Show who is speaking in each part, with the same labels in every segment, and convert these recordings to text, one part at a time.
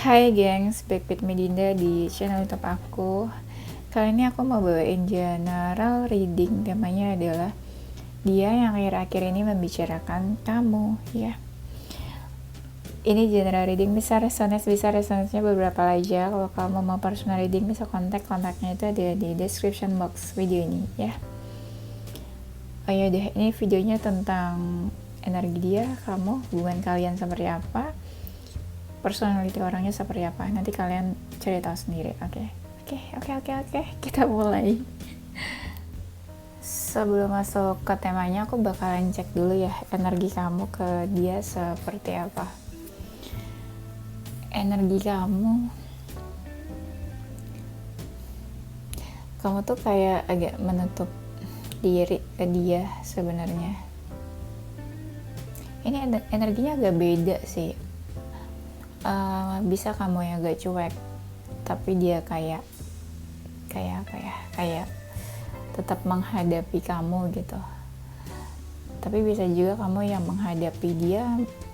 Speaker 1: Hai gengs, back with Medinda di channel YouTube aku. Kali ini aku mau bawain general reading. Temanya adalah dia yang akhir-akhir ini membicarakan kamu, ya. Ini general reading, bisa resonance-nya beberapa aja. Kalau kamu mau personal reading bisa kontaknya itu ada di description box video ini, ya. Oh ya deh, ini videonya tentang energi dia, kamu, hubungan kalian seperti apa, personality orangnya seperti apa. Nanti kalian cari tahu sendiri. Oke, kita mulai. Sebelum masuk ke temanya, aku bakalan cek dulu ya energi kamu ke dia seperti apa. Energi kamu tuh kayak agak menutup diri ke dia sebenarnya. Ini energinya agak beda sih. Bisa kamu yang agak cuek, tapi dia kayak apa ya, kayak tetap menghadapi kamu gitu. Tapi bisa juga kamu yang menghadapi dia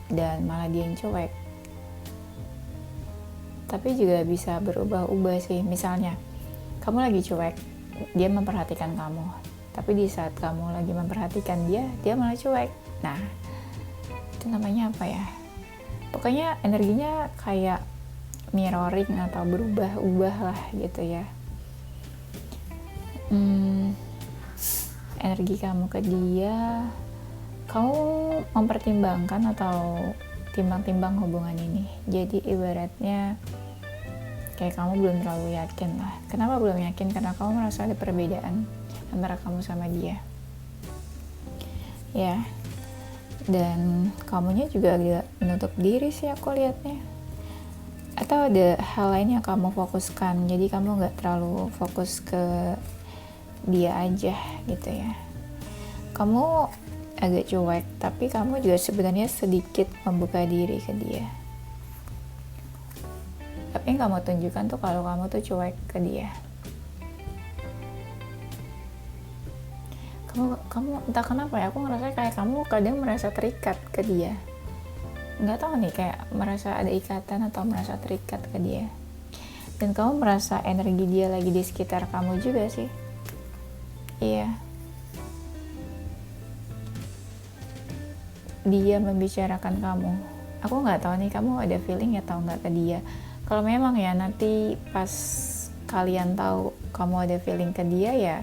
Speaker 1: dan malah dia yang cuek. Tapi juga bisa berubah-ubah sih. Misalnya kamu lagi cuek, dia memperhatikan kamu, tapi di saat kamu lagi memperhatikan dia malah cuek. Nah, itu namanya apa ya, pokoknya energinya kayak mirroring atau berubah-ubah lah gitu ya. Energi kamu ke dia, kamu mempertimbangkan atau timbang-timbang hubungan ini. Jadi ibaratnya kayak kamu belum terlalu yakin lah. Kenapa belum yakin? Karena kamu merasa ada perbedaan antara kamu sama dia, ya. Dan kamunya juga agak menutup diri sih aku lihatnya. Atau ada hal lain yang kamu fokuskan, jadi kamu gak terlalu fokus ke dia aja gitu ya. Kamu agak cuek, tapi kamu juga sebenarnya sedikit membuka diri ke dia. Tapi yang kamu tunjukkan tuh kalau kamu tuh cuek ke dia. Kamu entah kenapa ya, aku ngerasa kayak kamu kadang merasa terikat ke dia. Nggak tahu nih, kayak merasa ada ikatan atau merasa terikat ke dia. Dan kamu merasa energi dia lagi di sekitar kamu juga sih. Iya. Dia membicarakan kamu. Aku nggak tahu nih kamu ada feeling atau nggak ke dia. Kalau memang ya nanti pas kalian tahu kamu ada feeling ke dia ya,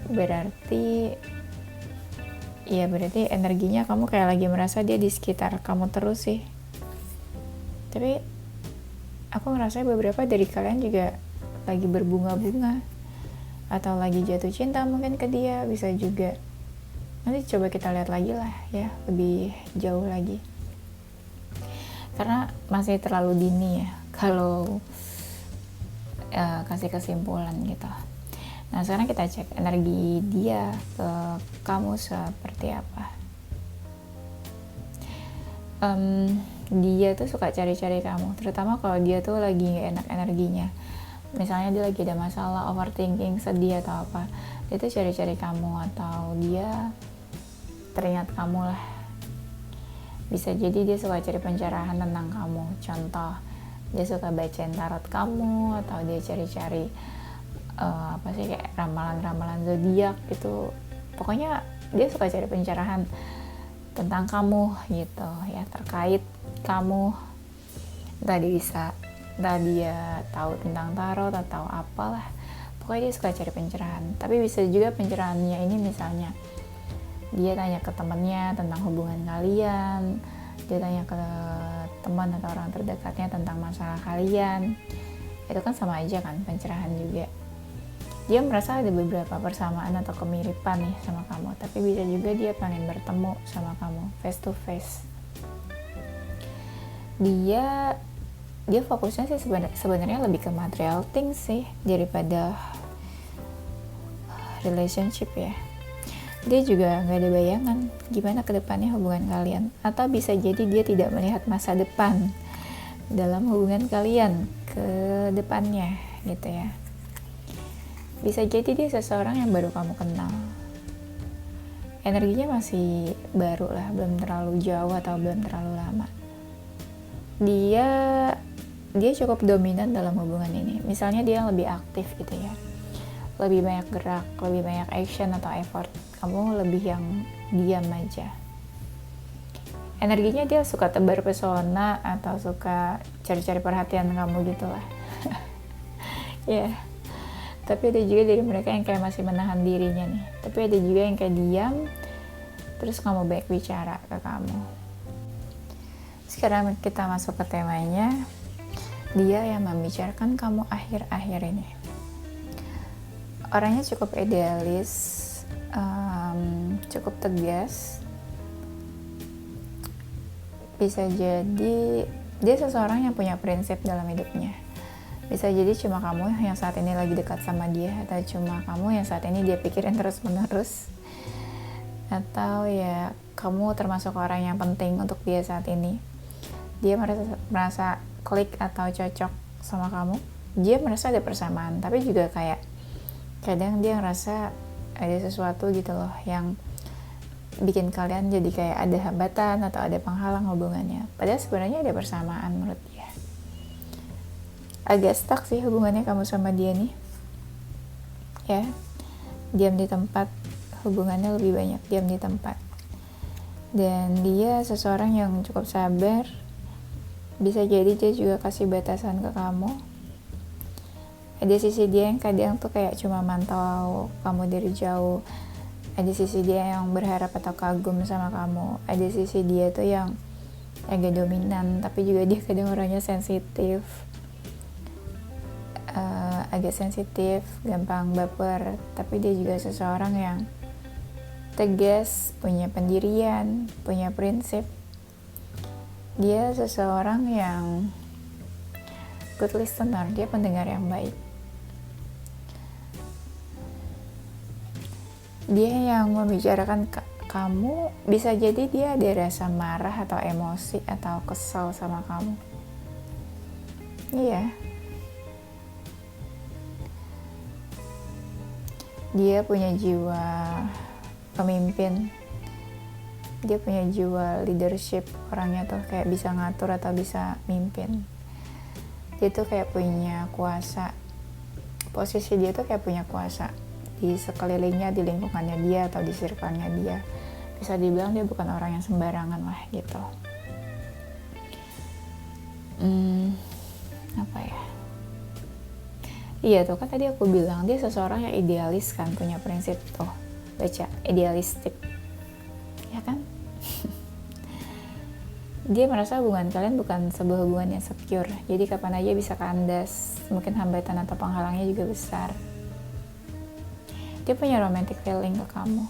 Speaker 1: berarti energinya kamu kayak lagi merasa dia di sekitar kamu terus sih. Tapi aku ngerasa beberapa dari kalian juga lagi berbunga-bunga atau lagi jatuh cinta mungkin ke dia, bisa juga. Nanti coba kita lihat lagi lah ya, lebih jauh lagi, karena masih terlalu dini ya kalau kasih kesimpulan gitu. Nah, sekarang kita cek energi dia ke kamu seperti apa. Dia tuh suka cari-cari kamu, terutama kalau dia tuh lagi gak enak energinya. Misalnya dia lagi ada masalah, overthinking, sedih atau apa, dia tuh cari-cari kamu, atau dia teringat kamu lah. Bisa jadi dia suka cari pencerahan tentang kamu. Contoh, dia suka bacain tarot kamu, atau dia cari-cari kayak ramalan-ramalan zodiak gitu. Pokoknya dia suka cari pencerahan tentang kamu gitu ya, terkait kamu. Entah dia tahu tentang tarot atau apalah, pokoknya dia suka cari pencerahan. Tapi bisa juga pencerahannya ini misalnya dia tanya ke temannya tentang hubungan kalian, dia tanya ke teman atau orang terdekatnya tentang masalah kalian. Itu kan sama aja kan, pencerahan juga. Dia merasa ada beberapa persamaan atau kemiripan nih sama kamu, tapi bisa juga dia pengen bertemu sama kamu face to face. Dia fokusnya sih sebenarnya lebih ke material things sih daripada relationship ya. Dia juga nggak ada bayangan gimana kedepannya hubungan kalian, atau bisa jadi dia tidak melihat masa depan dalam hubungan kalian ke depannya gitu ya. Bisa jadi dia seseorang yang baru kamu kenal, energinya masih baru lah, belum terlalu jauh atau belum terlalu lama. dia dia cukup dominan dalam hubungan ini. Misalnya dia lebih aktif gitu ya, lebih banyak gerak, lebih banyak action atau effort. Kamu lebih yang diam aja. Energinya dia suka tebar pesona atau suka cari-cari perhatian kamu gitu lah. Ya, tapi ada juga dari mereka yang kayak masih menahan dirinya nih. Tapi ada juga yang kayak diam, terus kamu baik bicara ke kamu. Sekarang kita masuk ke temanya. Dia yang membicarakan kamu akhir-akhir ini. Orangnya cukup idealis, cukup tegas. Bisa jadi dia seseorang yang punya prinsip dalam hidupnya. Bisa jadi cuma kamu yang saat ini lagi dekat sama dia, atau cuma kamu yang saat ini dia pikirin terus-menerus, atau ya kamu termasuk orang yang penting untuk dia saat ini. Dia merasa klik atau cocok sama kamu. Dia merasa ada persamaan, tapi juga kayak kadang dia ngerasa ada sesuatu gitu loh yang bikin kalian jadi kayak ada hambatan atau ada penghalang hubungannya. Padahal sebenarnya ada persamaan menurut dia. Agak stuck sih hubungannya kamu sama dia nih. Ya, diam di tempat, hubungannya lebih banyak diam di tempat. Dan dia seseorang yang cukup sabar. Bisa jadi dia juga kasih batasan ke kamu. Ada sisi dia yang kadang tuh kayak cuma mantau kamu dari jauh. Ada sisi dia yang berharap atau kagum sama kamu. Ada sisi dia tuh yang agak dominan, tapi juga dia kadang orangnya sensitif, agak sensitif, gampang baper. Tapi dia juga seseorang yang tegas, punya pendirian, punya prinsip. Dia seseorang yang good listener, dia pendengar yang baik. Dia yang membicarakan kamu, bisa jadi dia ada rasa marah atau emosi atau kesal sama kamu. Iya. Dia punya jiwa pemimpin. Dia punya jiwa leadership, orangnya tuh kayak bisa ngatur atau bisa mimpin. Dia tuh kayak punya kuasa. Posisi dia tuh kayak punya kuasa di sekelilingnya, di lingkungannya dia atau di circle-nya dia. Bisa dibilang dia bukan orang yang sembarangan lah gitu. Apa ya? Iya tuh kan tadi aku bilang dia seseorang yang idealis kan, punya prinsip tuh. Baca, idealistik. Ya kan? Dia merasa hubungan kalian bukan sebuah hubungan yang secure. Jadi kapan aja bisa kandas. Mungkin hambatan atau penghalangnya juga besar. Dia punya romantic feeling ke kamu.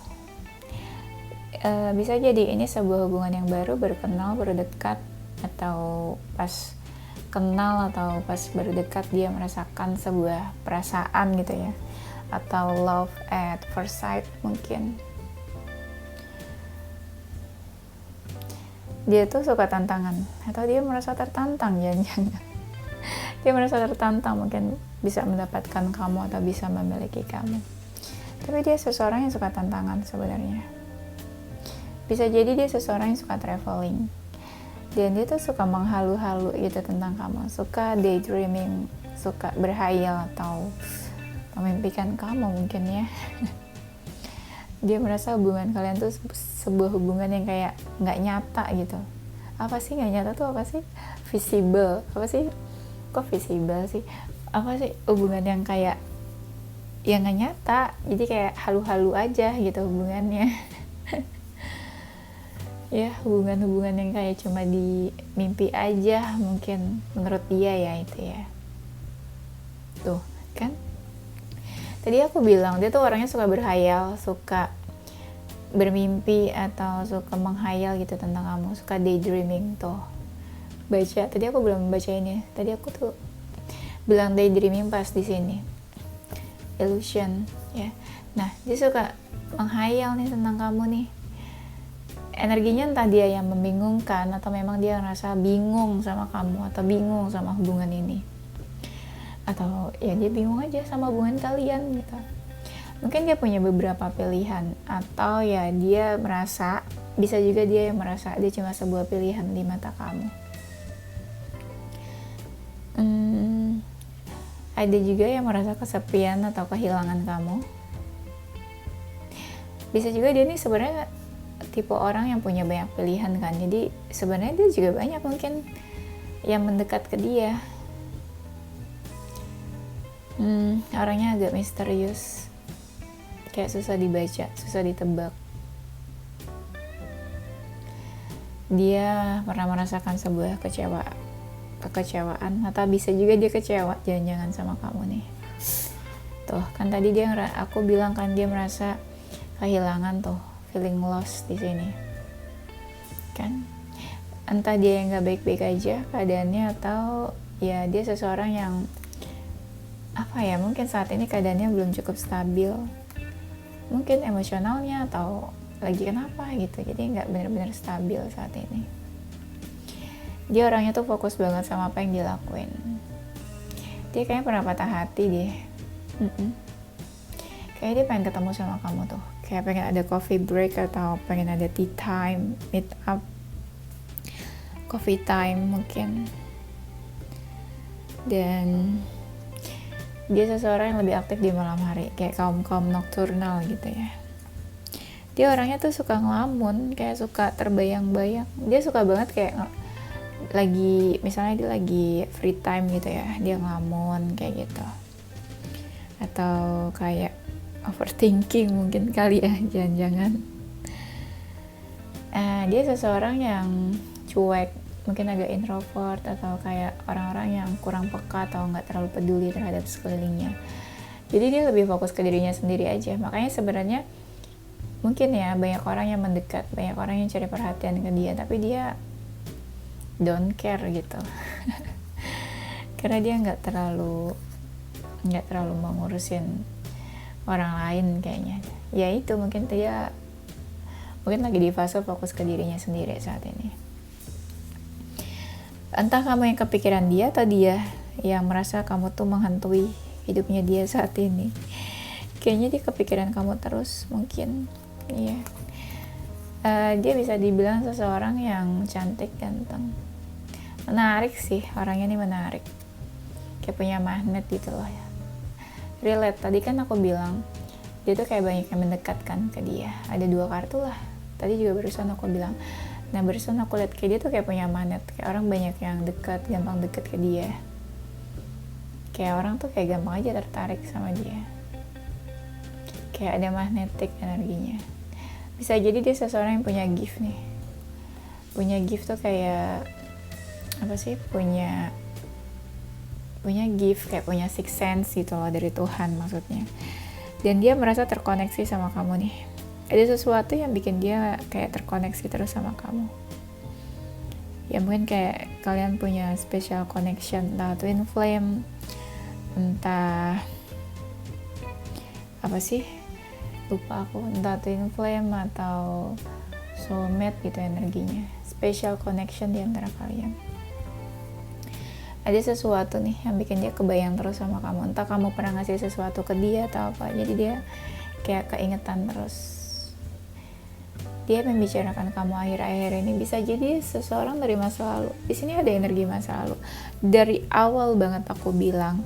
Speaker 1: Bisa jadi ini sebuah hubungan yang baru kenal, baru dekat, atau pas kenal atau pas baru dekat dia merasakan sebuah perasaan gitu ya. Atau love at first sight mungkin. Dia tuh suka tantangan, atau dia merasa tertantang, jangan-jangan dia merasa tertantang, mungkin bisa mendapatkan kamu atau bisa memiliki kamu. Tapi dia seseorang yang suka tantangan sebenarnya. Bisa jadi dia seseorang yang suka traveling, dan dia tuh suka menghalu-halu gitu tentang kamu, suka daydreaming, suka berhayal atau memimpikan kamu mungkin ya. Dia merasa hubungan kalian tuh sebuah hubungan yang kayak nggak nyata gitu. Apa sih nggak nyata tuh apa sih? Visible. Apa sih? Kok visible sih? Apa sih hubungan yang kayak yang nggak nyata? Jadi kayak halu-halu aja gitu hubungannya. Ya, hubungan-hubungan yang kayak cuma di mimpi aja mungkin menurut dia ya itu ya. Tuh, kan? Tadi aku bilang dia tuh orangnya suka berhayal, suka bermimpi atau suka menghayal gitu tentang kamu, suka daydreaming tuh. Baca, tadi aku belum baca ini. Tadi aku tuh bilang daydreaming pas di sini. Illusion, ya. Nah, dia suka menghayal nih tentang kamu nih. Energinya entah dia yang membingungkan atau memang dia ngerasa bingung sama kamu atau bingung sama hubungan ini. Atau ya dia bingung aja sama hubungan kalian gitu. Mungkin dia punya beberapa pilihan, atau ya dia merasa, bisa juga dia yang merasa dia cuma sebuah pilihan di mata kamu. Ada juga yang merasa kesepian atau kehilangan kamu. Bisa juga dia nih sebenarnya tipe orang yang punya banyak pilihan kan, jadi sebenarnya dia juga banyak mungkin yang mendekat ke dia. Orangnya agak misterius, kayak susah dibaca, susah ditebak. Dia pernah merasakan sebuah kekecewaan, atau bisa juga dia kecewa jangan-jangan sama kamu nih. Tuh kan tadi aku bilang kan dia merasa kehilangan tuh, feeling lost di sini kan. Entah dia yang nggak baik-baik aja keadaannya, atau ya dia seseorang yang mungkin saat ini keadaannya belum cukup stabil, mungkin emosionalnya atau lagi kenapa gitu, jadi nggak benar-benar stabil saat ini. Dia orangnya tuh fokus banget sama apa yang dilakuin. Dia kayaknya pernah patah hati deh. Kayaknya dia pengen ketemu sama kamu tuh, kayak pengen ada coffee break atau pengen ada tea time, meet up, coffee time mungkin. Dan dia seseorang yang lebih aktif di malam hari, kayak kaum nokturnal gitu ya. Dia orangnya tuh suka ngelamun, kayak suka terbayang-bayang. Dia suka banget kayak misalnya dia lagi free time gitu ya, dia ngelamun kayak gitu. Atau kayak overthinking mungkin kali ya, jangan-jangan. Dia seseorang yang cuek, mungkin agak introvert, atau kayak orang-orang yang kurang peka atau nggak terlalu peduli terhadap sekelilingnya. Jadi dia lebih fokus ke dirinya sendiri aja. Makanya sebenarnya mungkin ya banyak orang yang mendekat, banyak orang yang cari perhatian ke dia, tapi dia don't care gitu. Karena dia nggak terlalu mau ngurusin orang lain kayaknya. Ya itu mungkin dia lagi di fase fokus ke dirinya sendiri saat ini. Entah kamu yang kepikiran dia atau dia yang merasa kamu tuh menghantui hidupnya dia saat ini. Kayaknya dia kepikiran kamu terus mungkin. Iya. Dia bisa dibilang seseorang yang cantik, ganteng, menarik sih. Orangnya nih menarik, kayak punya magnet gitu loh ya. Relate, tadi kan aku bilang dia tuh kayak banyak yang mendekatkan ke dia. Ada 2 kartu lah, tadi juga barusan aku bilang. Nah barusan aku lihat kayak dia tuh kayak punya magnet, kayak orang banyak yang gampang deket ke dia. Kayak orang tuh kayak gampang aja tertarik sama dia, kayak ada magnetic energinya. Bisa jadi dia seseorang yang punya gift nih. Punya gift tuh kayak punya gift, kayak punya sixth sense gitu loh dari Tuhan maksudnya. Dan dia merasa terkoneksi sama kamu nih. Ada sesuatu yang bikin dia kayak terkoneksi terus sama kamu. Ya mungkin kayak kalian punya special connection, entah twin flame, entah lupa aku, entah twin flame atau soulmate gitu energinya. Special connection di antara kalian. Ada sesuatu nih yang bikin dia kebayang terus sama kamu. Entah kamu pernah ngasih sesuatu ke dia atau apa, jadi dia kayak keingetan terus. Dia membicarakan kamu akhir-akhir ini. Bisa jadi seseorang dari masa lalu. Di sini ada energi masa lalu. Dari awal banget aku bilang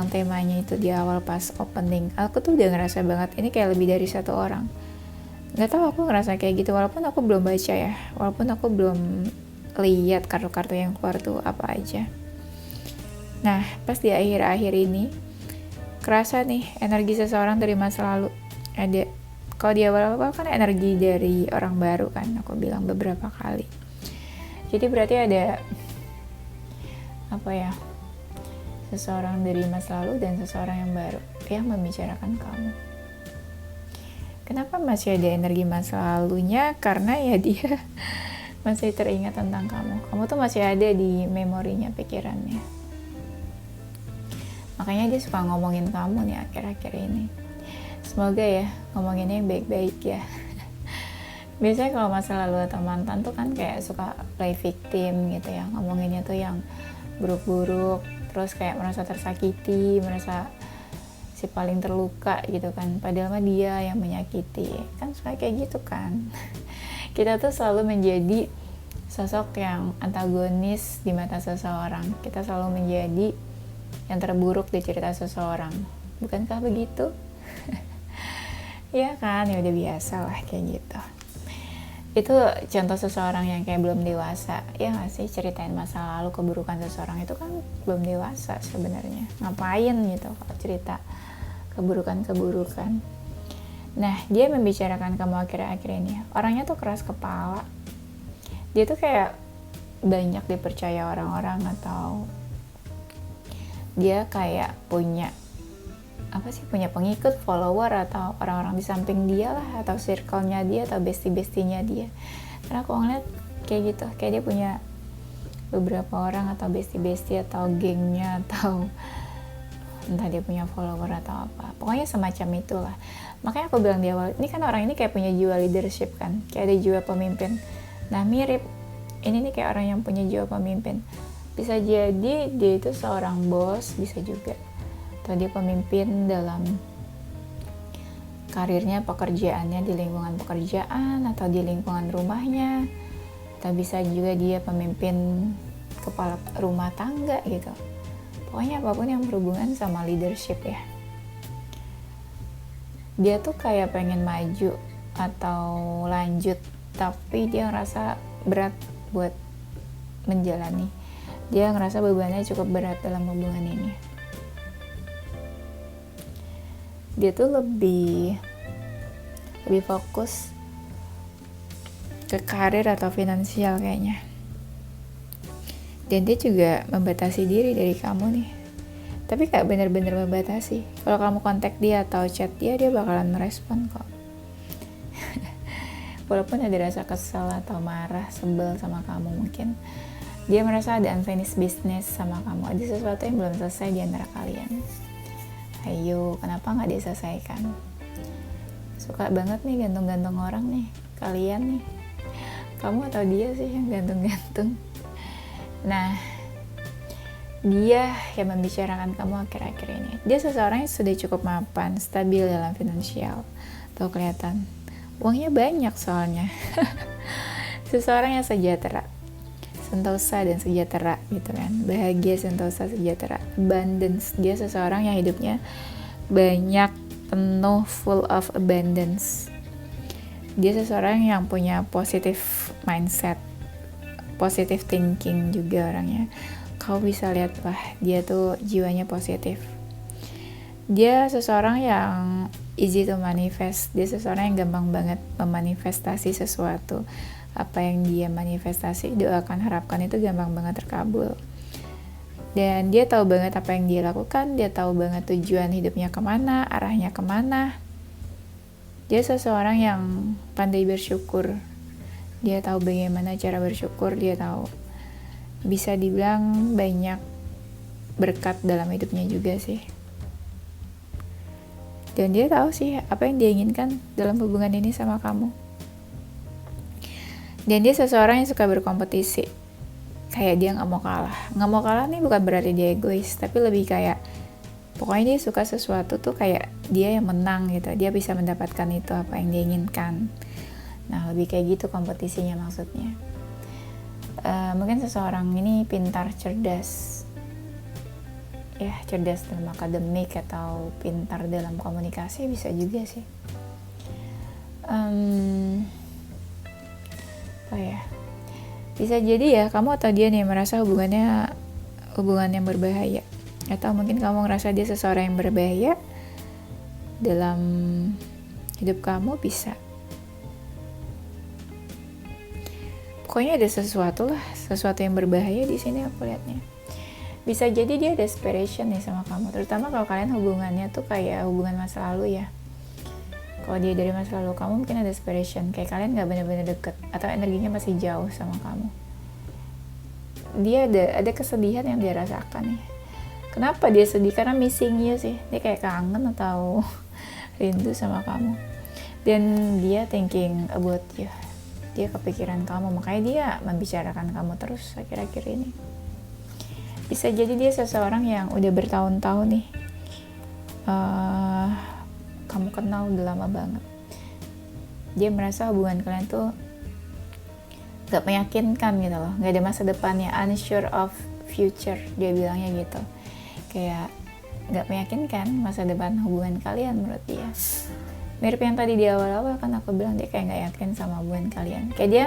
Speaker 1: temanya itu di awal pas opening. Aku tuh udah ngerasa banget ini kayak lebih dari 1 orang. Gak tahu aku ngerasa kayak gitu walaupun aku belum baca ya. Walaupun aku belum lihat kartu-kartu yang keluar tuh apa aja. Nah, pas di akhir-akhir ini kerasa nih energi seseorang dari masa lalu. Ada. Kalau di awal-awal kan energi dari orang baru kan, aku bilang beberapa kali. Jadi berarti ada seseorang dari masa lalu dan seseorang yang baru yang membicarakan kamu. Kenapa masih ada energi masa lalunya? Karena ya dia masih teringat tentang kamu. Kamu tuh masih ada di memorinya, pikirannya. Makanya dia suka ngomongin kamu nih akhir-akhir ini. Semoga ya ngomonginnya yang baik-baik ya. Biasanya kalau masa lalu atau mantan tuh kan kayak suka play victim gitu ya, ngomonginnya tuh yang buruk-buruk, terus kayak merasa tersakiti, merasa si paling terluka gitu kan, padahal mah dia yang menyakiti kan, suka kayak gitu kan. Kita tuh selalu menjadi sosok yang antagonis di mata seseorang. Kita selalu menjadi yang terburuk di cerita seseorang. Bukankah begitu? Ya kan, ya udah biasa lah kayak gitu. Itu contoh seseorang yang kayak belum dewasa. Ya gak sih, ceritain masa lalu keburukan seseorang itu kan belum dewasa sebenarnya. Ngapain gitu kalau cerita keburukan-keburukan. Nah, dia membicarakan kamu akhir-akhir ini. Orangnya tuh keras kepala. Dia tuh kayak banyak dipercaya orang-orang, atau dia kayak punya pengikut, follower, atau orang-orang di samping dia lah, atau circle-nya dia, atau bestie-bestinya dia. Karena aku ngeliat kayak gitu, kayak dia punya beberapa orang atau bestie-bestie atau gengnya, atau entah dia punya follower atau apa. Pokoknya semacam itulah. Makanya aku bilang di awal, ini kan orang ini kayak punya jiwa leadership kan, kayak ada jiwa pemimpin. Nah mirip, ini nih kayak orang yang punya jiwa pemimpin. Bisa jadi dia itu seorang bos, bisa juga, atau dia pemimpin dalam karirnya, pekerjaannya, di lingkungan pekerjaan atau di lingkungan rumahnya, atau bisa juga dia pemimpin kepala rumah tangga gitu. Pokoknya apapun yang berhubungan sama leadership ya. Dia tuh kayak pengen maju atau lanjut, tapi dia ngerasa berat buat menjalani. Dia ngerasa bebannya cukup berat dalam hubungan ini. Dia tuh lebih fokus ke karir atau finansial kayaknya. Dan dia juga membatasi diri dari kamu nih. Tapi gak bener-bener membatasi. Kalau kamu kontak dia atau chat dia bakalan merespon kok. Walaupun ada rasa kesel atau marah, sebel sama kamu mungkin. Dia merasa ada unfinished business sama kamu. Ada sesuatu yang belum selesai di antara kalian. Ayo, kenapa gak diselesaikan? Suka banget nih gantung-gantung orang nih. Kalian nih. Kamu atau dia sih yang gantung-gantung? Nah, dia yang membicarakan kamu akhir-akhir ini. Dia seseorang yang sudah cukup mapan, stabil dalam finansial. Tuh kelihatan. Uangnya banyak soalnya. Seseorang yang sejahtera. Sentosa dan sejahtera gitu kan. Bahagia, sentosa, sejahtera. Abundance. Dia seseorang yang hidupnya banyak, penuh, full of abundance. Dia seseorang yang punya positive mindset. Positive thinking juga orangnya. Kau bisa lihat lah, dia tuh jiwanya positif. Dia seseorang yang easy to manifest. Dia seseorang yang gampang banget memanifestasi sesuatu. Apa yang dia manifestasi, doakan, harapkan itu gampang banget terkabul. Dan dia tahu banget apa yang dia lakukan. Dia tahu banget tujuan hidupnya kemana, arahnya kemana. Dia seseorang yang pandai bersyukur. Dia tahu bagaimana cara bersyukur. Dia tahu, bisa dibilang banyak berkat dalam hidupnya juga sih. Dan dia tahu sih apa yang dia inginkan dalam hubungan ini sama kamu. Dan dia seseorang yang suka berkompetisi. Kayak dia gak mau kalah. Gak mau kalah nih bukan berarti dia egois, tapi lebih kayak pokoknya dia suka sesuatu tuh kayak dia yang menang gitu. Dia bisa mendapatkan itu apa yang dia inginkan. Nah lebih kayak gitu kompetisinya maksudnya. Mungkin seseorang ini pintar, cerdas, ya cerdas dalam akademik atau pintar dalam komunikasi, bisa juga sih. Apa ya, bisa jadi ya kamu atau dia nih merasa hubungan yang berbahaya, atau mungkin kamu ngerasa dia seseorang yang berbahaya dalam hidup kamu. Bisa, pokoknya ada sesuatu yang berbahaya di sini aku lihatnya. Bisa jadi dia desperation nih sama kamu, terutama kalau kalian hubungannya tuh kayak hubungan masa lalu ya. Kalau dia dari masa lalu, kamu mungkin ada desperation, kayak kalian gak benar-benar deket, atau energinya masih jauh sama kamu. Dia ada kesedihan yang dia rasakan nih. Kenapa dia sedih? Karena missing you sih. Dia kayak kangen atau rindu sama kamu. Dan dia thinking about you. Dia kepikiran kamu, makanya dia membicarakan kamu terus akhir-akhir ini. Bisa jadi dia seseorang yang udah bertahun-tahun nih kamu kenal udah lama banget. Dia merasa hubungan kalian tuh gak meyakinkan gitu loh, gak ada masa depannya, unsure of future, dia bilangnya gitu. kayak nggak meyakinkan masa depan hubungan kalian menurut dia. Mirip yang tadi di awal-awal kan aku bilang dia kayak nggak yakin sama hubungan kalian, kayak dia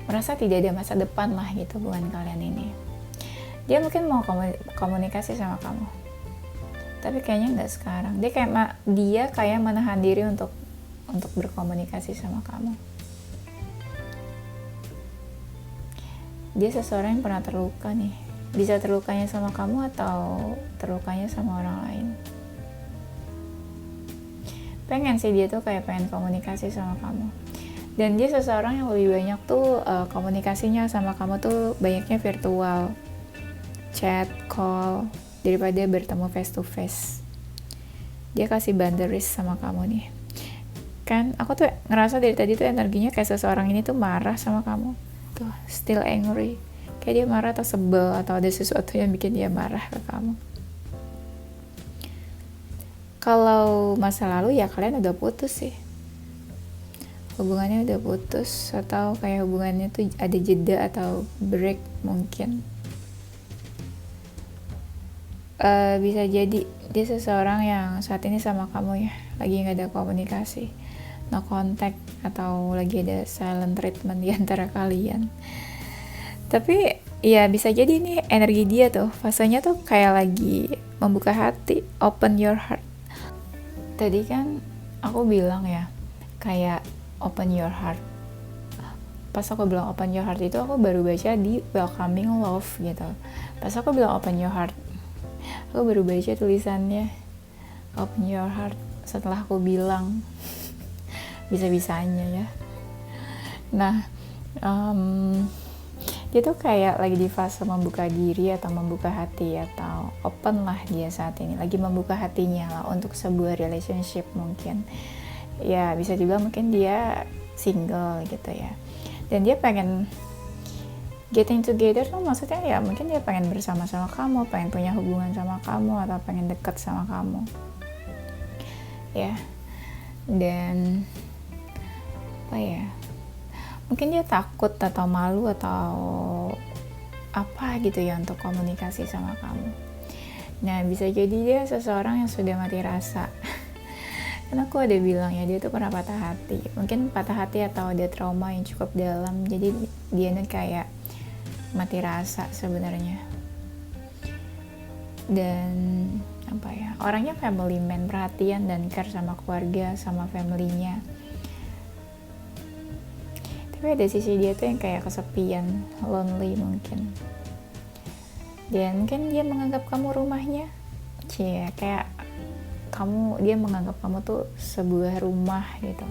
Speaker 1: merasa tidak ada masa depan lah gitu hubungan kalian ini. Dia mungkin mau komunikasi sama kamu, tapi kayaknya nggak sekarang. Dia kayak menahan diri untuk berkomunikasi sama kamu. Dia seseorang yang pernah terluka nih, bisa terlukanya sama kamu atau terlukanya sama orang lain. Pengen sih dia tuh kayak pengen komunikasi sama kamu, dan dia seseorang yang lebih banyak tuh komunikasinya sama kamu tuh banyaknya virtual, chat, call, daripada bertemu face to face. Dia kasih boundaries sama kamu nih. Kan aku tuh ngerasa dari tadi tuh energinya kayak seseorang ini tuh marah sama kamu tuh, still angry, kayak dia marah atau sebel atau ada sesuatu yang bikin dia marah ke kamu. Kalau masa lalu ya kalian udah putus sih, hubungannya udah putus, atau kayak hubungannya tuh ada jeda atau break mungkin. Bisa jadi dia seseorang yang saat ini sama kamu ya lagi nggak ada komunikasi, no contact, atau lagi ada silent treatment di antara kalian. Tapi ya bisa jadi nih energi dia tuh fasenya tuh kayak lagi membuka hati, open your heart. Tadi kan aku bilang ya kayak open your heart. Pas aku bilang open your heart itu aku baru baca di Welcoming Love gitu. Pas aku bilang open your heart, aku baru baca tulisannya open your heart setelah aku bilang. Bisa-bisanya ya. Nah, dia tuh kayak lagi di fase membuka diri atau membuka hati, atau open lah dia saat ini, lagi membuka hatinya lah untuk sebuah relationship mungkin. Ya bisa juga mungkin dia single gitu ya, dan dia pengen getting together tuh maksudnya ya mungkin dia pengen bersama-sama kamu, pengen punya hubungan sama kamu, atau pengen deket sama kamu ya. Dan apa ya, mungkin dia takut atau malu atau apa gitu ya untuk komunikasi sama kamu. Nah bisa jadi dia seseorang yang sudah mati rasa. Karena aku ada bilang ya dia tuh pernah patah hati, mungkin patah hati atau ada trauma yang cukup dalam, jadi dia nih kayak mati rasa sebenarnya. Dan apa ya, orangnya family man, perhatian dan care sama keluarga, sama familynya. Tapi ada sisi dia tuh yang kayak kesepian, lonely mungkin. Dan mungkin dia menganggap kamu rumahnya. Kayak dia menganggap kamu tuh sebuah rumah gitu.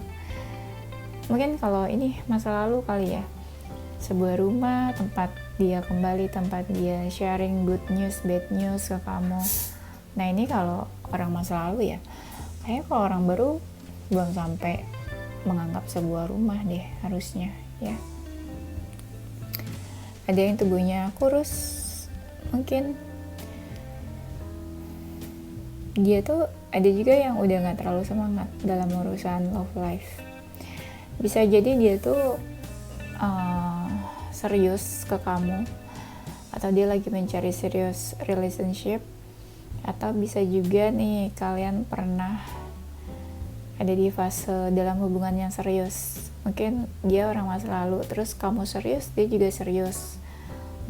Speaker 1: Mungkin kalau ini masa lalu kali ya, sebuah rumah, tempat dia kembali, tempat dia sharing good news, bad news ke kamu. Nah ini kalau orang masa lalu ya, kayaknya kalau orang baru belum sampai menganggap sebuah rumah deh harusnya ya. Ada yang tubuhnya kurus, mungkin dia tuh ada juga yang udah gak terlalu semangat dalam urusan love life. Bisa jadi dia tuh serius ke kamu, atau dia lagi mencari serious relationship, atau bisa juga nih kalian pernah ada di fase dalam hubungan yang serius. Mungkin dia orang masa lalu, terus kamu serius, dia juga serius.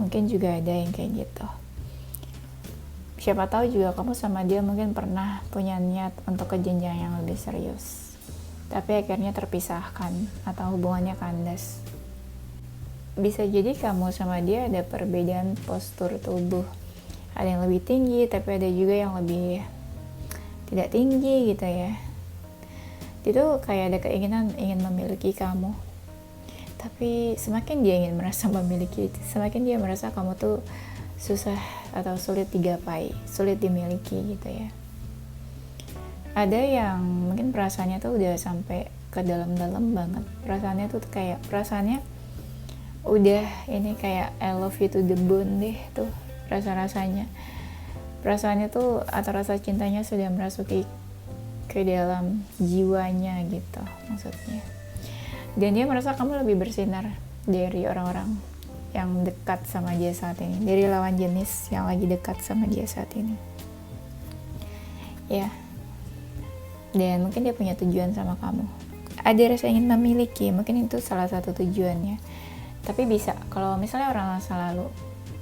Speaker 1: Mungkin juga ada yang kayak gitu. Siapa tahu juga kamu sama dia mungkin pernah punya niat untuk ke jenjang yang lebih serius, tapi akhirnya terpisahkan atau hubungannya kandas. Bisa jadi kamu sama dia ada perbedaan postur tubuh. Ada yang lebih tinggi, tapi ada juga yang lebih tidak tinggi gitu ya. Itu kayak ada keinginan ingin memiliki kamu, tapi semakin dia ingin merasa memiliki, semakin dia merasa kamu tuh susah atau sulit digapai, sulit dimiliki gitu ya. Ada yang mungkin perasaannya tuh udah sampai ke dalam-dalam banget. Perasaannya tuh kayak perasaannya udah ini kayak I love you to the bone deh tuh rasa-rasanya. Perasaannya tuh atau rasa cintanya sudah merasuki ke dalam jiwanya gitu maksudnya. Dan dia merasa kamu lebih bersinar dari orang-orang yang dekat sama dia saat ini, dari lawan jenis yang lagi dekat sama dia saat ini. ya. Dan mungkin dia punya tujuan sama kamu, ada rasa ingin memiliki, mungkin itu salah satu tujuannya. Tapi bisa, kalau misalnya orang masa lalu,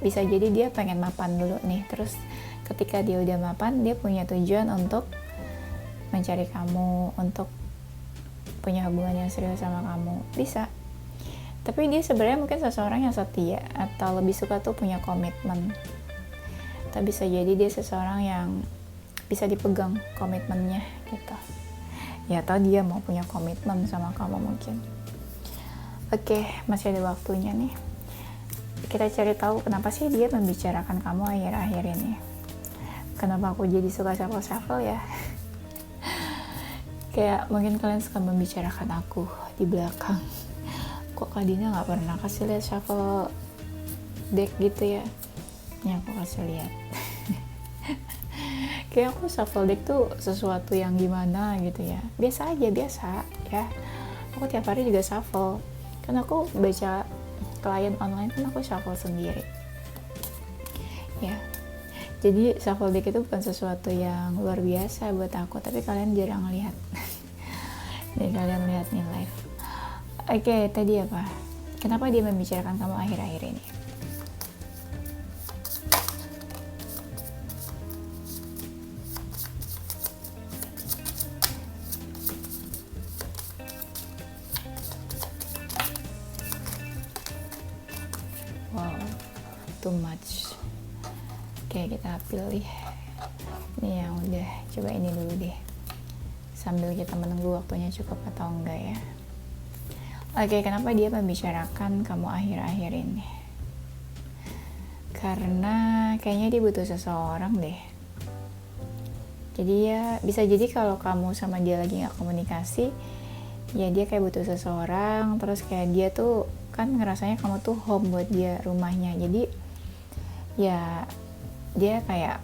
Speaker 1: bisa jadi dia pengen mapan dulu nih, terus ketika dia udah mapan, dia punya tujuan untuk mencari kamu, untuk punya hubungan yang serius sama kamu, bisa. Tapi dia sebenarnya mungkin seseorang yang setia, atau lebih suka tuh punya komitmen. Tapi bisa jadi dia seseorang yang bisa dipegang komitmennya gitu. Ya, atau dia mau punya komitmen sama kamu mungkin. Oke, masih ada waktunya nih. Kita cari tahu kenapa sih dia membicarakan kamu akhir-akhir ini. Kenapa aku jadi suka shuffle-shuffle ya? Kayak mungkin kalian suka membicarakan aku di belakang. Kok Kak Dina gak pernah kasih lihat shuffle deck gitu ya? Ini aku kasih lihat. Kayak aku shuffle deck tuh sesuatu yang gimana gitu ya. Biasa aja, biasa ya. Aku tiap hari juga shuffle. Kan aku baca klien online, kan aku shuffle sendiri. Ya. Jadi shuffle deck itu bukan sesuatu yang luar biasa buat aku, tapi kalian jarang lihat. Jadi kalian lihat nih live. Oke, tadi apa? Kenapa dia membicarakan kamu akhir-akhir ini? Wow, too much. Oke, kita pilih. Ini yang udah, coba ini dulu deh. Sambil kita menunggu waktunya cukup atau enggak ya. Oke, kenapa dia membicarakan kamu akhir-akhir ini? Karena kayaknya dia butuh seseorang deh. Jadi ya, bisa jadi kalau kamu sama dia lagi gak komunikasi, ya dia kayak butuh seseorang, terus kayak dia tuh kan ngerasanya kamu tuh home buat dia, rumahnya. Jadi ya dia kayak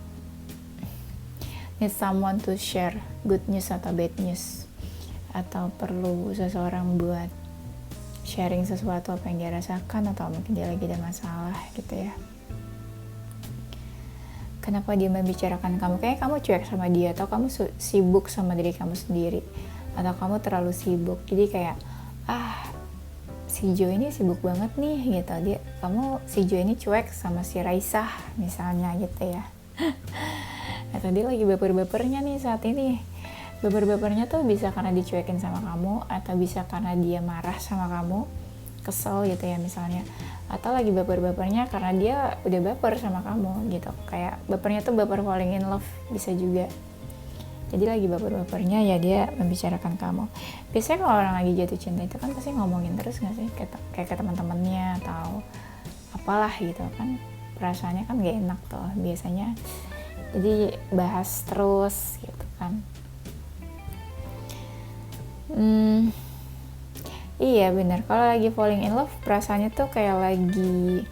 Speaker 1: need someone to share good news atau bad news, atau perlu seseorang buat sharing sesuatu apa yang dia rasakan, atau mungkin dia lagi ada masalah gitu ya. Kenapa dia membicarakan kamu? Kayak kamu cuek sama dia, atau kamu sibuk sama diri kamu sendiri, atau kamu terlalu sibuk. Jadi kayak si Jo ini sibuk banget nih gitu. Si Jo ini cuek sama si Raisah misalnya gitu ya. Atau dia lagi baper-bapernya nih saat ini. Baper-bapernya tuh bisa karena dicuekin sama kamu, atau bisa karena dia marah sama kamu, kesel gitu ya misalnya. Atau lagi baper-bapernya karena dia udah baper sama kamu gitu. Kayak bapernya tuh baper falling in love, bisa juga. Jadi lagi baper-bapernya ya dia membicarakan kamu. Biasanya kalau orang lagi jatuh cinta itu kan pasti ngomongin terus gak sih? Kayak ke teman-temannya atau apalah gitu kan. Perasaannya kan gak enak tuh biasanya. Jadi bahas terus gitu kan. Iya benar, kalau lagi falling in love perasaannya tuh kayak lagi,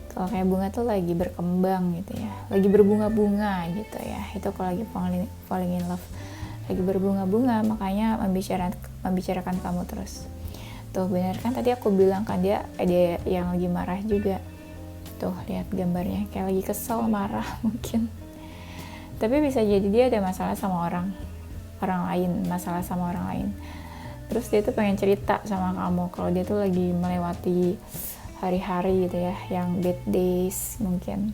Speaker 1: kalau kayak bunga tuh lagi berkembang gitu ya, lagi berbunga-bunga gitu ya. Itu kalau lagi falling in love, lagi berbunga-bunga, makanya membicarakan kamu terus. Tuh benar kan tadi aku bilang kan dia ada yang lagi marah juga. Tuh lihat gambarnya, kayak lagi kesel, marah mungkin. Tapi bisa jadi dia ada masalah sama orang lain, masalah sama orang lain. Terus dia tuh pengen cerita sama kamu kalau dia tuh lagi melewati hari-hari gitu ya, yang bad days mungkin.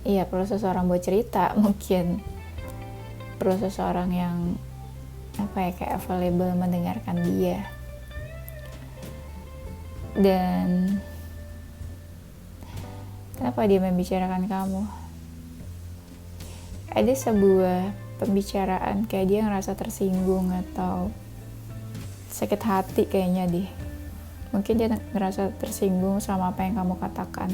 Speaker 1: Iya, perlu seseorang buat cerita mungkin. Perlu seseorang yang kayak available mendengarkan dia. Dan kenapa dia membicarakan kamu? Ada sebuah pembicaraan kayak dia ngerasa tersinggung atau sakit hati kayaknya deh. Mungkin dia ngerasa tersinggung sama apa yang kamu katakan.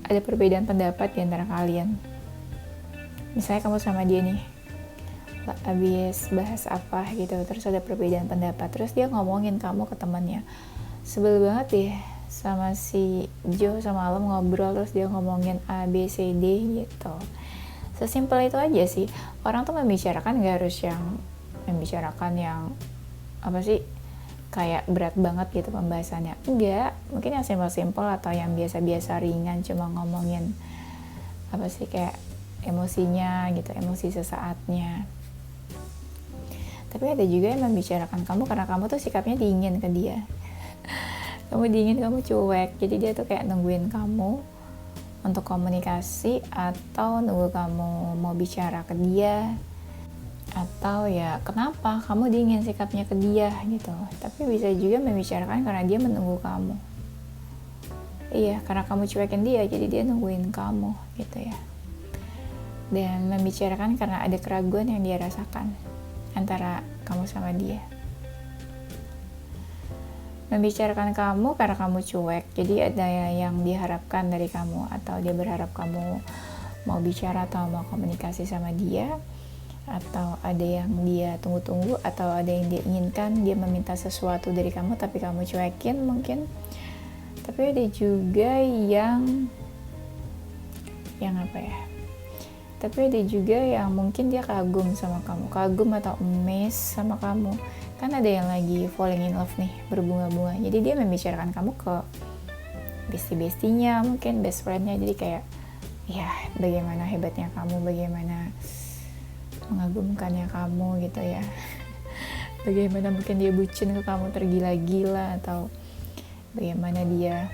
Speaker 1: Ada perbedaan pendapat di antara kalian. Misalnya kamu sama dia nih, habis bahas apa gitu, terus ada perbedaan pendapat, terus dia ngomongin kamu ke temannya. Sebel banget deh sama si Jo sama Alam ngobrol, terus dia ngomongin A, B, C, D gitu. Sesimpel itu aja sih. Orang tuh membicarakan gak harus yang membicarakan yang kayak berat banget gitu pembahasannya. Enggak, mungkin yang simpel-simpel atau yang biasa-biasa ringan, cuma ngomongin apa sih, kayak emosinya gitu, emosi sesaatnya. Tapi ada juga yang membicarakan kamu karena kamu tuh sikapnya dingin ke dia. Kamu dingin, kamu cuek, jadi dia tuh kayak nungguin kamu untuk komunikasi, atau nunggu kamu mau bicara ke dia, atau ya kenapa kamu dingin sikapnya ke dia gitu. Tapi bisa juga membicarakan karena dia menunggu kamu. Iya, karena kamu cuekin dia, jadi dia nungguin kamu gitu ya. Dan membicarakan karena ada keraguan yang dia rasakan antara kamu sama dia. Membicarakan kamu karena kamu cuek, jadi ada yang diharapkan dari kamu, atau dia berharap kamu mau bicara atau mau komunikasi sama dia, atau ada yang dia tunggu-tunggu, atau ada yang dia inginkan, dia meminta sesuatu dari kamu tapi kamu cuekin mungkin. Tapi ada juga yang apa ya, tapi ada juga yang mungkin dia kagum sama kamu, kagum atau amazed sama kamu. Kan ada yang lagi falling in love nih, berbunga-bunga, jadi dia membicarakan kamu ke bestie-bestinya, mungkin best friendnya. Jadi kayak ya bagaimana hebatnya kamu, bagaimana mengagumkannya kamu gitu ya. Bagaimana mungkin dia bucin ke kamu tergila-gila, atau bagaimana dia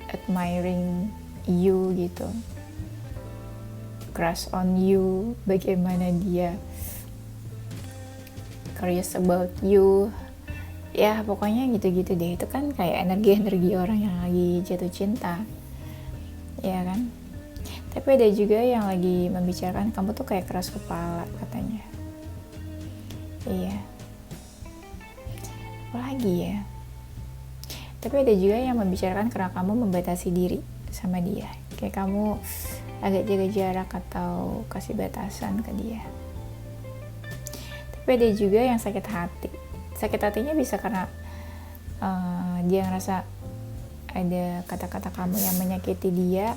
Speaker 1: admiring you gitu, crush on you, bagaimana dia curious about you. Ya pokoknya gitu-gitu deh. Itu kan kayak energi-energi orang yang lagi jatuh cinta, ya kan. Tapi ada juga yang lagi membicarakan kamu tuh kayak keras kepala katanya. Iya, apalagi ya. Tapi ada juga yang membicarakan karena kamu membatasi diri sama dia, kayak kamu agak jaga jarak atau kasih batasan ke dia. Tapi ada juga yang sakit hati. Sakit hatinya bisa karena dia ngerasa ada kata-kata kamu yang menyakiti dia,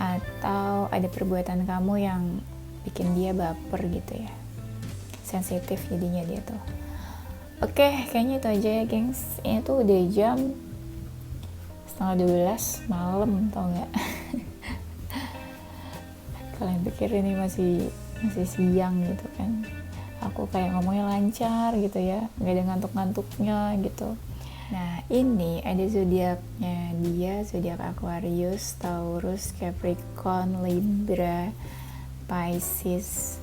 Speaker 1: atau ada perbuatan kamu yang bikin dia baper gitu ya, sensitif jadinya dia tuh. Oke, kayaknya itu aja ya gengs. Ini tuh udah jam 11:30 malam, tau gak? Kalian pikir ini masih siang gitu kan. Aku kayak ngomongnya lancar gitu ya, gak ada ngantuk-ngantuknya gitu. Nah ini ada zodiaknya dia, zodiak Aquarius, Taurus, Capricorn, Libra, Pisces,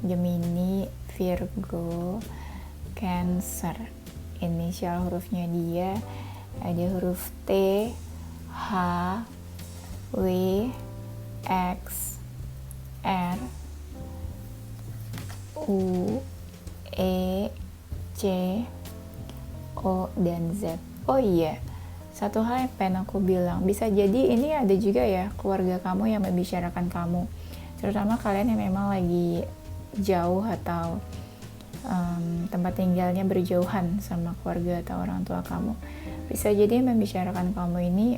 Speaker 1: Gemini, Virgo, Cancer. Inisial hurufnya dia ada huruf T, H, W, X, R, U, E, C, O, dan Z. Oh iya, satu hal yang pengen aku bilang, bisa jadi ini ada juga ya keluarga kamu yang membicarakan kamu, terutama kalian yang memang lagi jauh atau tempat tinggalnya berjauhan sama keluarga atau orang tua kamu. Bisa jadi membicarakan kamu ini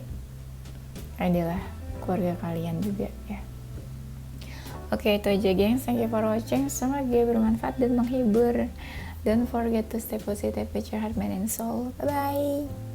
Speaker 1: adalah keluarga kalian juga ya. Oke, itu aja gengs. Thank you for watching. Semoga bermanfaat dan menghibur. Don't forget to stay positive with your heart, mind, and soul. Bye-bye.